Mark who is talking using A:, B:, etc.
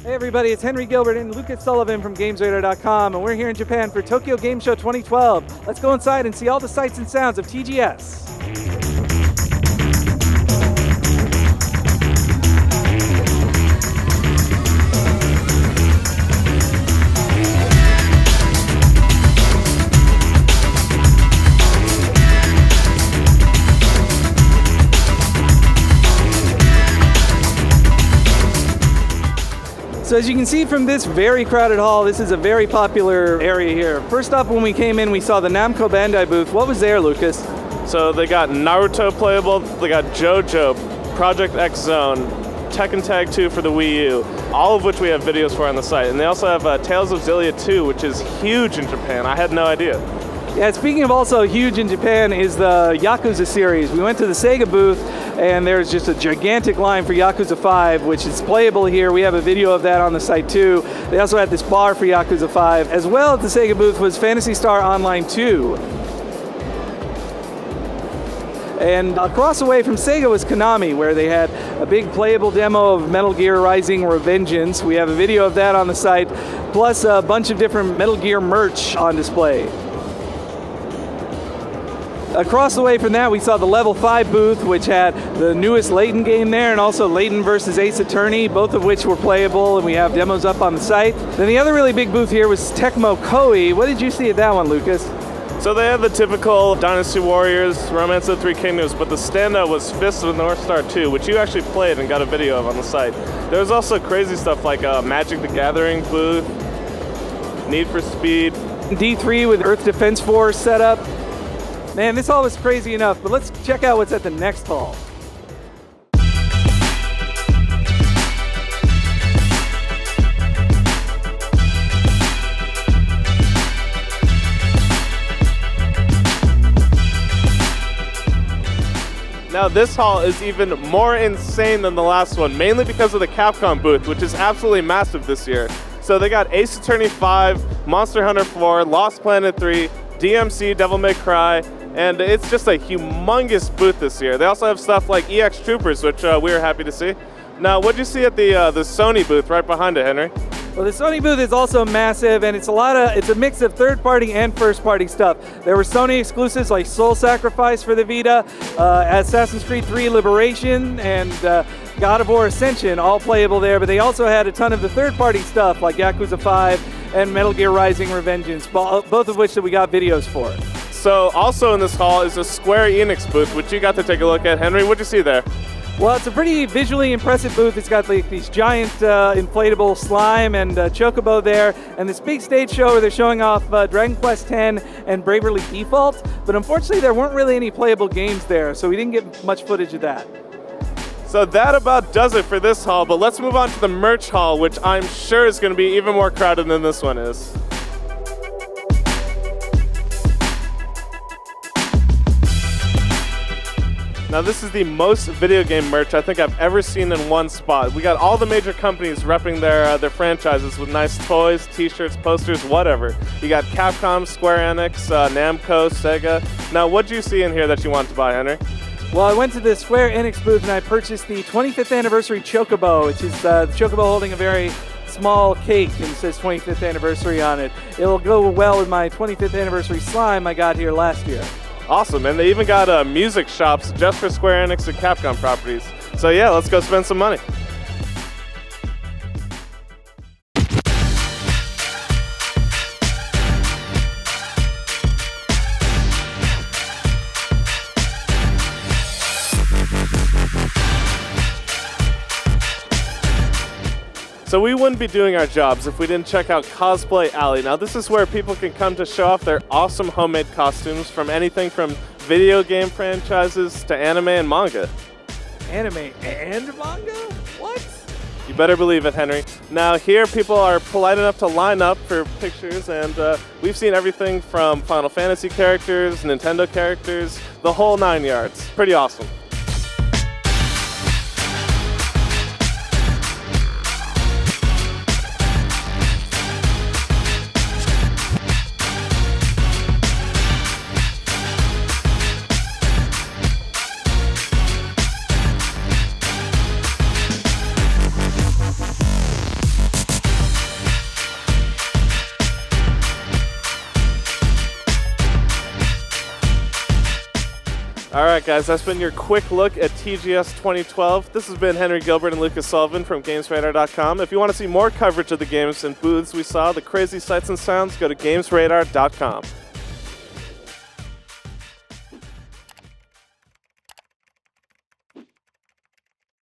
A: Hey everybody, it's Henry Gilbert and Lucas Sullivan from GamesRadar.com, and we're here in Japan for Tokyo Game Show 2012. Let's go inside and see all the sights and sounds of TGS. So as you can see from this very crowded hall, this is a very popular area here. First up, when we came in, we saw the Namco Bandai booth. What was there, Lucas?
B: So they got Naruto playable, they got JoJo, Project X Zone, Tekken Tag 2 for the Wii U, all of which we have videos for on the site. And they also have Tales of Xillia 2, which is huge in Japan. I had no idea.
A: Yeah, speaking of also huge in Japan is the Yakuza series. We went to the Sega booth and there's just a gigantic line for Yakuza 5, which is playable here. We have a video of that on the site too. They also had this bar for Yakuza 5. As well at the Sega booth was Phantasy Star Online 2. And across the way from Sega was Konami, where they had a big playable demo of Metal Gear Rising Revengeance. We have a video of that on the site, plus a bunch of different Metal Gear merch on display. Across the way from that, we saw the Level 5 booth, which had the newest Layton game there, and also Layton versus Ace Attorney, both of which were playable, and we have demos up on the site. Then the other really big booth here was Tecmo Koei. What did you see at that one, Lucas?
B: So they had the typical Dynasty Warriors, Romance of the Three Kingdoms, but the standout was Fist of the North Star 2, which you actually played and got a video of on the site. There was also crazy stuff like Magic the Gathering booth, Need for Speed.
A: D3 with Earth Defense Force set up. Man, this hall was crazy enough, but let's check out what's at the next hall.
B: Now this hall is even more insane than the last one, mainly because of the Capcom booth, which is absolutely massive this year. So they got Ace Attorney 5, Monster Hunter 4, Lost Planet 3, DMC, Devil May Cry, and it's just a humongous booth this year. They also have stuff like EX Troopers, which we were happy to see. Now, what'd you see at the Sony booth right behind it, Henry?
A: Well, the Sony booth is also massive, and it's a mix of third-party and first-party stuff. There were Sony exclusives like Soul Sacrifice for the Vita, Assassin's Creed 3 Liberation, and God of War Ascension, all playable there, but they also had a ton of the third-party stuff like Yakuza 5 and Metal Gear Rising Revengeance, both of which that we got videos for.
B: So also in this hall is a Square Enix booth, which you got to take a look at. Henry, what'd you see there?
A: Well, it's a pretty visually impressive booth. It's got like these giant inflatable slime and chocobo there, and this big stage show where they're showing off Dragon Quest X and Bravely Default, but unfortunately there weren't really any playable games there, so we didn't get much footage of that.
B: So that about does it for this hall, but let's move on to the merch hall, which I'm sure is going to be even more crowded than this one is. Now this is the most video game merch I think I've ever seen in one spot. We got all the major companies repping their franchises with nice toys, t-shirts, posters, whatever. You got Capcom, Square Enix, Namco, Sega. Now what'd you see in here that you want to buy, Henry?
A: Well, I went to the Square Enix booth and I purchased the 25th anniversary Chocobo, which is the Chocobo holding a very small cake and it says 25th anniversary on it. It'll go well with my 25th anniversary slime I got here last year.
B: Awesome, and they even got music shops just for Square Enix and Capcom properties. So yeah, let's go spend some money. So we wouldn't be doing our jobs if we didn't check out Cosplay Alley. Now this is where people can come to show off their awesome homemade costumes from anything from video game franchises to anime and manga.
A: Anime and manga? What?
B: You better believe it, Henry. Now here people are polite enough to line up for pictures, and we've seen everything from Final Fantasy characters, Nintendo characters, the whole 9 yards. Pretty awesome. All right, guys, that's been your quick look at TGS 2012. This has been Henry Gilbert and Lucas Sullivan from GamesRadar.com. If you want to see more coverage of the games and booths we saw, the crazy sights and sounds, go to GamesRadar.com.